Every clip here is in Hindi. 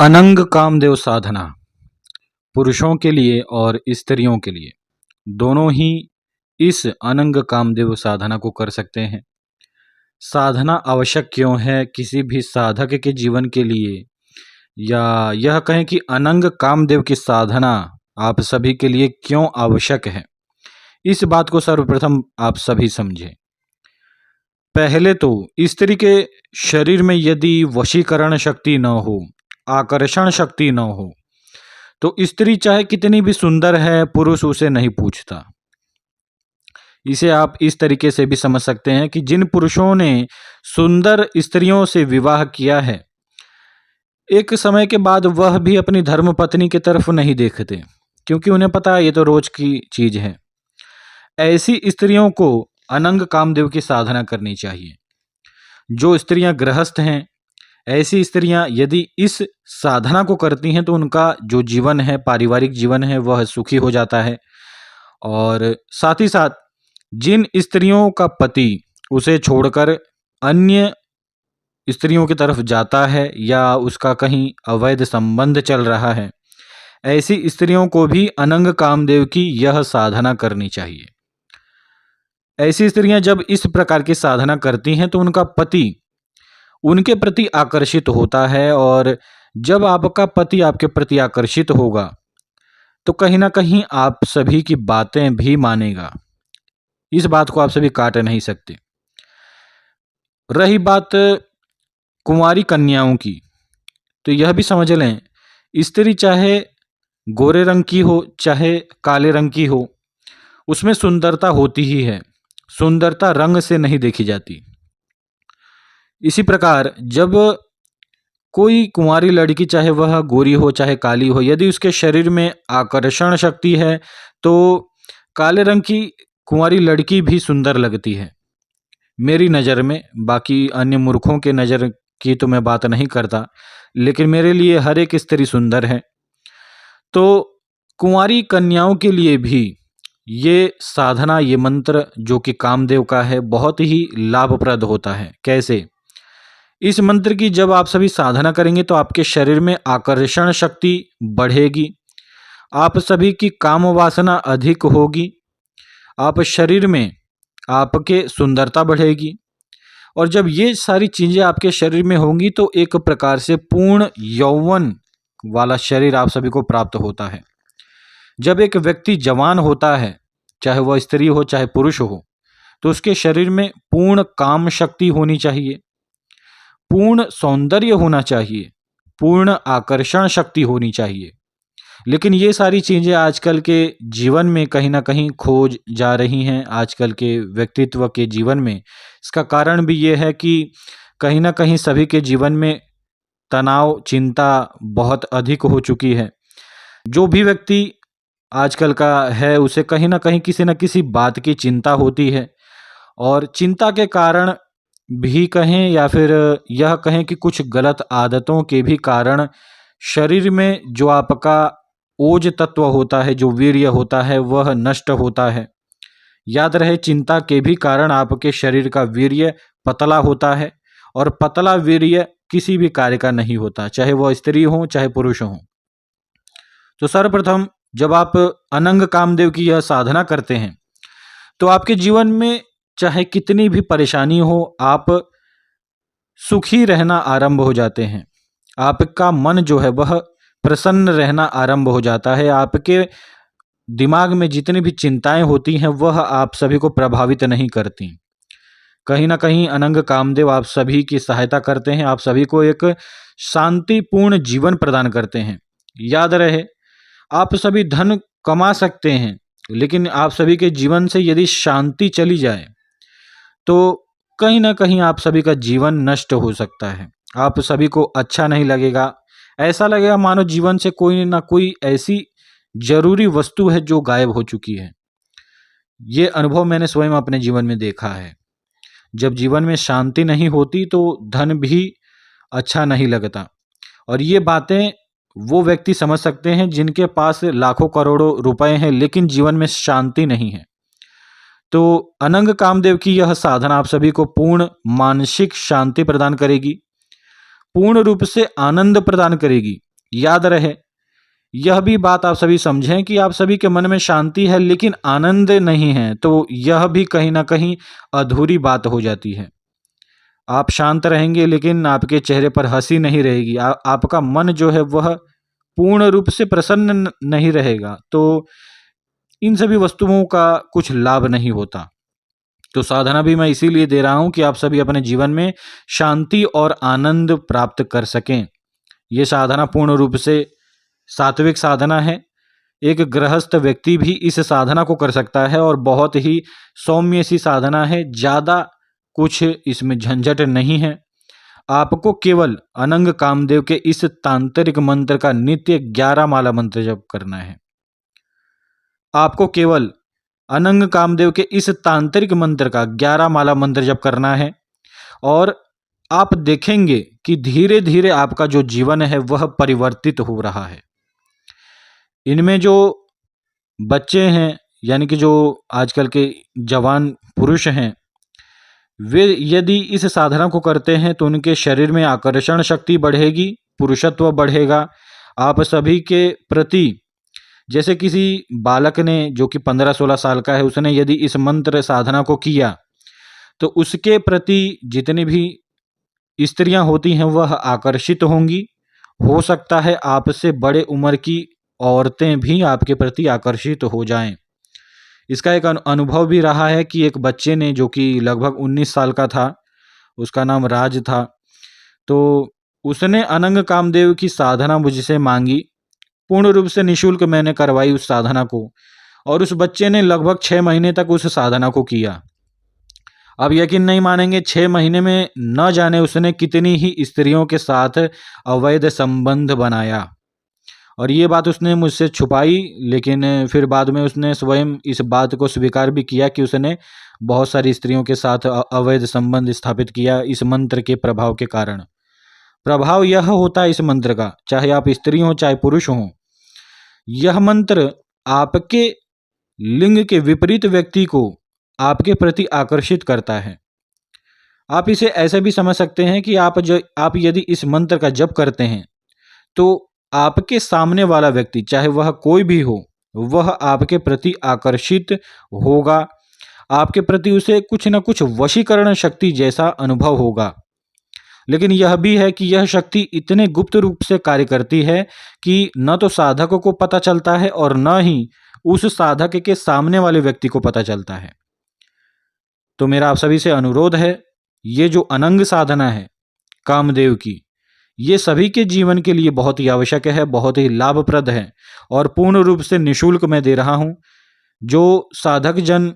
अनंग कामदेव साधना पुरुषों के लिए और स्त्रियों के लिए दोनों ही इस अनंग कामदेव साधना को कर सकते हैं। साधना आवश्यक क्यों है किसी भी साधक के जीवन के लिए, या यह कहें कि अनंग कामदेव की साधना आप सभी के लिए क्यों आवश्यक है, इस बात को सर्वप्रथम आप सभी समझें। पहले तो स्त्री के शरीर में यदि वशीकरण शक्ति न हो, आकर्षण शक्ति न हो, तो स्त्री चाहे कितनी भी सुंदर है, पुरुष उसे नहीं पूछता। इसे आप इस तरीके से भी समझ सकते हैं कि जिन पुरुषों ने सुंदर स्त्रियों से विवाह किया है, एक समय के बाद वह भी अपनी धर्म पत्नी की तरफ नहीं देखते, क्योंकि उन्हें पता है ये तो रोज की चीज है। ऐसी स्त्रियों को अनंग कामदेव की साधना करनी चाहिए। जो स्त्रियां गृहस्थ हैं, ऐसी स्त्रियां यदि इस साधना को करती हैं तो उनका जो जीवन है, पारिवारिक जीवन है, वह सुखी हो जाता है। और साथ ही साथ जिन स्त्रियों का पति उसे छोड़कर अन्य स्त्रियों की तरफ जाता है या उसका कहीं अवैध संबंध चल रहा है, ऐसी स्त्रियों को भी अनंग कामदेव की यह साधना करनी चाहिए। ऐसी स्त्रियां जब इस प्रकार की साधना करती हैं तो उनका पति उनके प्रति आकर्षित होता है, और जब आपका पति आपके प्रति आकर्षित होगा तो कहीं ना कहीं आप सभी की बातें भी मानेगा। इस बात को आप सभी काट नहीं सकते। रही बात कुंवारी कन्याओं की, तो यह भी समझ लें, स्त्री चाहे गोरे रंग की हो चाहे काले रंग की हो, उसमें सुंदरता होती ही है। सुंदरता रंग से नहीं देखी जाती। इसी प्रकार जब कोई कुंवारी लड़की, चाहे वह गोरी हो चाहे काली हो, यदि उसके शरीर में आकर्षण शक्ति है तो काले रंग की कुंवारी लड़की भी सुंदर लगती है मेरी नज़र में। बाकी अन्य मूर्खों के नज़र की तो मैं बात नहीं करता, लेकिन मेरे लिए हर एक स्त्री सुंदर है। तो कुंवारी कन्याओं के लिए भी ये साधना, ये मंत्र जो कि कामदेव का है, बहुत ही लाभप्रद होता है। कैसे? इस मंत्र की जब आप सभी साधना करेंगे तो आपके शरीर में आकर्षण शक्ति बढ़ेगी, आप सभी की काम वासना अधिक होगी, आप शरीर में आपके सुंदरता बढ़ेगी, और जब ये सारी चीज़ें आपके शरीर में होंगी तो एक प्रकार से पूर्ण यौवन वाला शरीर आप सभी को प्राप्त होता है। जब एक व्यक्ति जवान होता है, चाहे वह स्त्री हो चाहे पुरुष हो, तो उसके शरीर में पूर्ण काम शक्ति होनी चाहिए, पूर्ण सौंदर्य होना चाहिए, पूर्ण आकर्षण शक्ति होनी चाहिए। लेकिन ये सारी चीज़ें आजकल के जीवन में कहीं ना कहीं खोज जा रही हैं, आजकल के व्यक्तित्व के जीवन में। इसका कारण भी ये है कि कहीं ना कहीं सभी के जीवन में तनाव, चिंता बहुत अधिक हो चुकी है। जो भी व्यक्ति आजकल का है, उसे कहीं ना कहीं किसी न किसी बात की चिंता होती है, और चिंता के कारण भी कहें या फिर यह कहें कि कुछ गलत आदतों के भी कारण शरीर में जो आपका ओज तत्व होता है, जो वीर्य होता है, वह नष्ट होता है। याद रहे, चिंता के भी कारण आपके शरीर का वीर्य पतला होता है, और पतला वीर्य किसी भी कार्य का नहीं होता, चाहे वह स्त्री हो चाहे पुरुष हो। तो सर्वप्रथम जब आप अनंग कामदेव की यह साधना करते हैं तो आपके जीवन में चाहे कितनी भी परेशानी हो, आप सुखी रहना आरंभ हो जाते हैं। आपका मन जो है वह प्रसन्न रहना आरंभ हो जाता है। आपके दिमाग में जितनी भी चिंताएं होती हैं वह आप सभी को प्रभावित नहीं करती। कहीं ना कहीं अनंग कामदेव आप सभी की सहायता करते हैं, आप सभी को एक शांतिपूर्ण जीवन प्रदान करते हैं। याद रहे, आप सभी धन कमा सकते हैं, लेकिन आप सभी के जीवन से यदि शांति चली जाए तो कहीं ना कहीं आप सभी का जीवन नष्ट हो सकता है। आप सभी को अच्छा नहीं लगेगा, ऐसा लगेगा मानो जीवन से कोई ना कोई ऐसी जरूरी वस्तु है जो गायब हो चुकी है। ये अनुभव मैंने स्वयं अपने जीवन में देखा है। जब जीवन में शांति नहीं होती तो धन भी अच्छा नहीं लगता, और ये बातें वो व्यक्ति समझ सकते हैं जिनके पास लाखों करोड़ों रुपए हैं लेकिन जीवन में शांति नहीं है। तो अनंग कामदेव की यह साधना आप सभी को पूर्ण मानसिक शांति प्रदान करेगी, पूर्ण रूप से आनंद प्रदान करेगी, याद रहे, यह भी बात आप सभी समझें कि आप सभी के मन में शांति है लेकिन आनंद नहीं है, तो यह भी कहीं ना कहीं अधूरी बात हो जाती है। आप शांत रहेंगे लेकिन आपके चेहरे पर हंसी नहीं रहेगी, आपका मन जो है वह पूर्ण रूप से प्रसन्न नहीं रहेगा, तो इन सभी वस्तुओं का कुछ लाभ नहीं होता। तो साधना भी मैं इसीलिए दे रहा हूं कि आप सभी अपने जीवन में शांति और आनंद प्राप्त कर सकें। ये साधना पूर्ण रूप से सात्विक साधना है। एक गृहस्थ व्यक्ति भी इस साधना को कर सकता है और बहुत ही सौम्य सी साधना है, ज़्यादा कुछ इसमें झंझट नहीं है। आपको केवल अनंग कामदेव के इस तांत्रिक मंत्र का नित्य 11 माला मंत्र जप करना है। आपको केवल अनंग कामदेव के इस तांत्रिक मंत्र का 11 माला मंत्र जप करना है और आप देखेंगे कि धीरे धीरे आपका जो जीवन है वह परिवर्तित हो रहा है। इनमें जो बच्चे हैं, यानी कि जो आजकल के जवान पुरुष हैं, वे यदि इस साधना को करते हैं तो उनके शरीर में आकर्षण शक्ति बढ़ेगी, पुरुषत्व बढ़ेगा। आप सभी के प्रति, जैसे किसी बालक ने जो कि 15-16 साल का है, उसने यदि इस मंत्र साधना को किया तो उसके प्रति जितनी भी स्त्रियां होती हैं वह आकर्षित होंगी। हो सकता है आपसे बड़े उम्र की औरतें भी आपके प्रति आकर्षित हो जाएं। इसका एक अनुभव भी रहा है कि एक बच्चे ने, जो कि लगभग 19 साल का था, उसका नाम राज था, तो उसने अनंग कामदेव की साधना मुझसे मांगी। पूर्ण रूप से निःशुल्क मैंने करवाई उस साधना को, और उस बच्चे ने लगभग 6 महीने तक उस साधना को किया। अब यकीन नहीं मानेंगे, 6 महीने में न जाने उसने कितनी ही स्त्रियों के साथ अवैध संबंध बनाया, और ये बात उसने मुझसे छुपाई, लेकिन फिर बाद में उसने स्वयं इस बात को स्वीकार भी किया कि उसने बहुत सारी स्त्रियों के साथ अवैध संबंध स्थापित किया इस मंत्र के प्रभाव के कारण। प्रभाव यह होता है इस मंत्र का, चाहे आप स्त्री हो चाहे पुरुष हो, यह मंत्र आपके लिंग के विपरीत व्यक्ति को आपके प्रति आकर्षित करता है। आप इसे ऐसे भी समझ सकते हैं कि आप यदि इस मंत्र का जप करते हैं तो आपके सामने वाला व्यक्ति, चाहे वह कोई भी हो, वह आपके प्रति आकर्षित होगा। आपके प्रति उसे कुछ न कुछ वशीकरण शक्ति जैसा अनुभव होगा। लेकिन यह भी है कि यह शक्ति इतने गुप्त रूप से कार्य करती है कि न तो साधक को पता चलता है और न ही उस साधक के सामने वाले व्यक्ति को पता चलता है। तो मेरा आप सभी से अनुरोध है, ये जो अनंग साधना है कामदेव की, ये सभी के जीवन के लिए बहुत ही आवश्यक है, बहुत ही लाभप्रद है, और पूर्ण रूप से निःशुल्क मैं दे रहा हूँ। जो साधक जन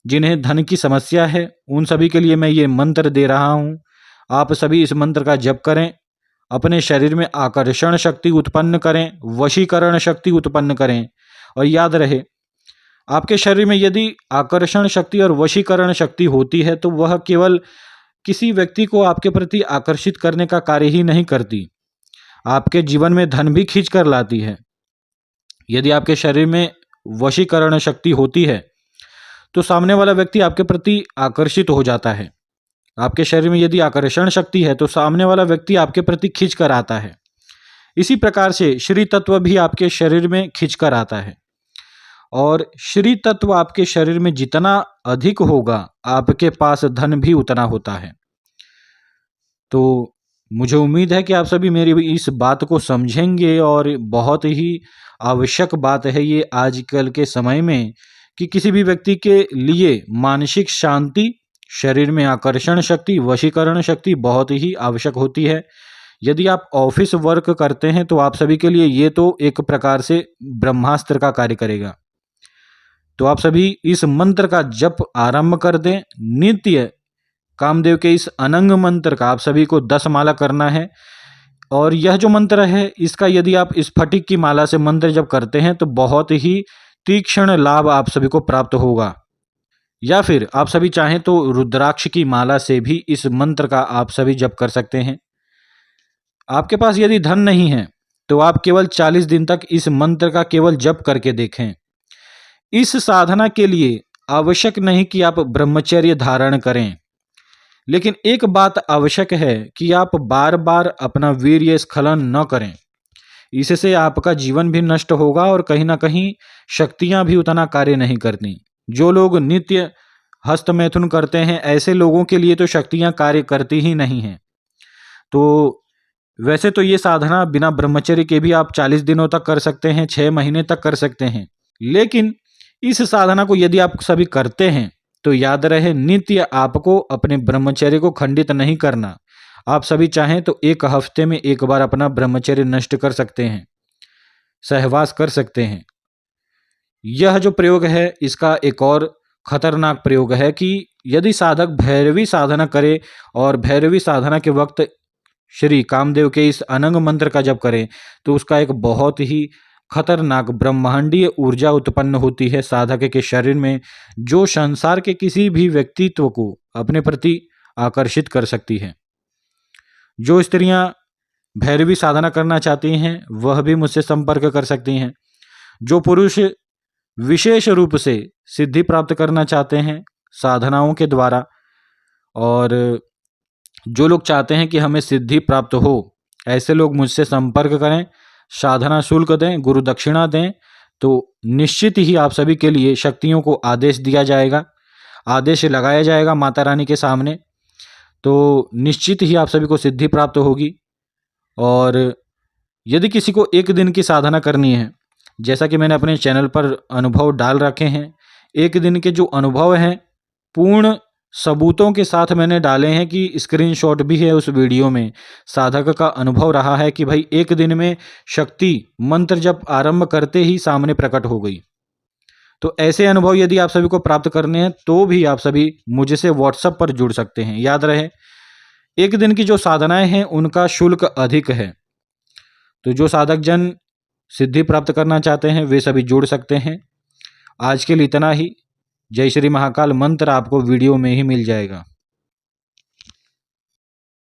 जिन्हें धन की समस्या है, उन सभी के लिए मैं ये मंत्र दे रहा हूँ। आप सभी इस मंत्र का जप करें, अपने शरीर में आकर्षण शक्ति उत्पन्न करें, वशीकरण शक्ति उत्पन्न करें। और याद रहे, आपके शरीर में यदि आकर्षण शक्ति और वशीकरण शक्ति होती है तो वह केवल किसी व्यक्ति को आपके प्रति आकर्षित करने का कार्य ही नहीं करती, आपके जीवन में धन भी खींच कर लाती है। यदि आपके शरीर में वशीकरण शक्ति होती है तो सामने वाला व्यक्ति आपके प्रति आकर्षित हो जाता है। आपके शरीर में यदि आकर्षण शक्ति है तो सामने वाला व्यक्ति आपके प्रति खींच कर आता है। इसी प्रकार से श्री तत्व भी आपके शरीर में खींच कर आता है, और श्री तत्व आपके शरीर में जितना अधिक होगा आपके पास धन भी उतना होता है। तो मुझे उम्मीद है कि आप सभी मेरी इस बात को समझेंगे, और बहुत ही आवश्यक बात है ये आजकल के समय में कि किसी भी व्यक्ति के लिए मानसिक शांति, शरीर में आकर्षण शक्ति, वशीकरण शक्ति बहुत ही आवश्यक होती है। यदि आप ऑफिस वर्क करते हैं तो आप सभी के लिए ये तो एक प्रकार से ब्रह्मास्त्र का कार्य करेगा। तो आप सभी इस मंत्र का जप आरंभ कर दें। नित्य कामदेव के इस अनंग मंत्र का आप सभी को 10 माला करना है, और यह जो मंत्र है इसका यदि आप स्फटिक की माला से मंत्र जप करते हैं तो बहुत ही तीक्ष्ण लाभ आप सभी को प्राप्त होगा। या फिर आप सभी चाहें तो रुद्राक्ष की माला से भी इस मंत्र का आप सभी जप कर सकते हैं। आपके पास यदि धन नहीं है तो आप केवल 40 दिन तक इस मंत्र का केवल जप करके देखें। इस साधना के लिए आवश्यक नहीं कि आप ब्रह्मचर्य धारण करें, लेकिन एक बात आवश्यक है कि आप बार बार अपना वीर्य स्खलन न करें। इससे आपका जीवन भी नष्ट होगा और कहीं ना कहीं शक्तियां भी उतना कार्य नहीं करती। जो लोग नित्य हस्तमैथुन करते हैं ऐसे लोगों के लिए तो शक्तियां कार्य करती ही नहीं हैं। तो वैसे तो ये साधना बिना ब्रह्मचर्य के भी आप 40 दिनों तक कर सकते हैं, 6 महीने तक कर सकते हैं। लेकिन इस साधना को यदि आप सभी करते हैं तो याद रहे, नित्य आपको अपने ब्रह्मचर्य को खंडित नहीं करना। आप सभी चाहें तो एक हफ्ते में एक बार अपना ब्रह्मचर्य नष्ट कर सकते हैं, सहवास कर सकते हैं। यह जो प्रयोग है इसका एक और खतरनाक प्रयोग है कि यदि साधक भैरवी साधना करे और भैरवी साधना के वक्त श्री कामदेव के इस अनंग मंत्र का जप करें तो उसका एक बहुत ही खतरनाक ब्रह्मांडीय ऊर्जा उत्पन्न होती है साधक के शरीर में, जो संसार के किसी भी व्यक्तित्व को अपने प्रति आकर्षित कर सकती है। जो स्त्रियां भैरवी साधना करना चाहती हैं वह भी मुझसे संपर्क कर सकती हैं। जो पुरुष विशेष रूप से सिद्धि प्राप्त करना चाहते हैं साधनाओं के द्वारा, और जो लोग चाहते हैं कि हमें सिद्धि प्राप्त हो, ऐसे लोग मुझसे संपर्क करें, साधना शुल्क दें, गुरु दक्षिणा दें, तो निश्चित ही आप सभी के लिए शक्तियों को आदेश दिया जाएगा, आदेश लगाया जाएगा माता रानी के सामने। तो निश्चित ही आप सभी को सिद्धि प्राप्त होगी। और यदि किसी को एक दिन की साधना करनी है, जैसा कि मैंने अपने चैनल पर अनुभव डाल रखे हैं, एक दिन के जो अनुभव हैं पूर्ण सबूतों के साथ मैंने डाले हैं कि स्क्रीनशॉट भी है उस वीडियो में। साधक का अनुभव रहा है कि भाई एक दिन में शक्ति मंत्र जब आरंभ करते ही सामने प्रकट हो गई। तो ऐसे अनुभव यदि आप सभी को प्राप्त करने हैं तो भी आप सभी मुझसे व्हाट्सएप पर जुड़ सकते हैं। याद रहे, एक दिन की जो साधनाएं हैं उनका शुल्क अधिक है। तो जो साधक जन सिद्धि प्राप्त करना चाहते हैं वे सभी जुड़ सकते हैं। आज के लिए इतना ही। जय श्री महाकाल मंत्र आपको वीडियो में ही मिल जाएगा।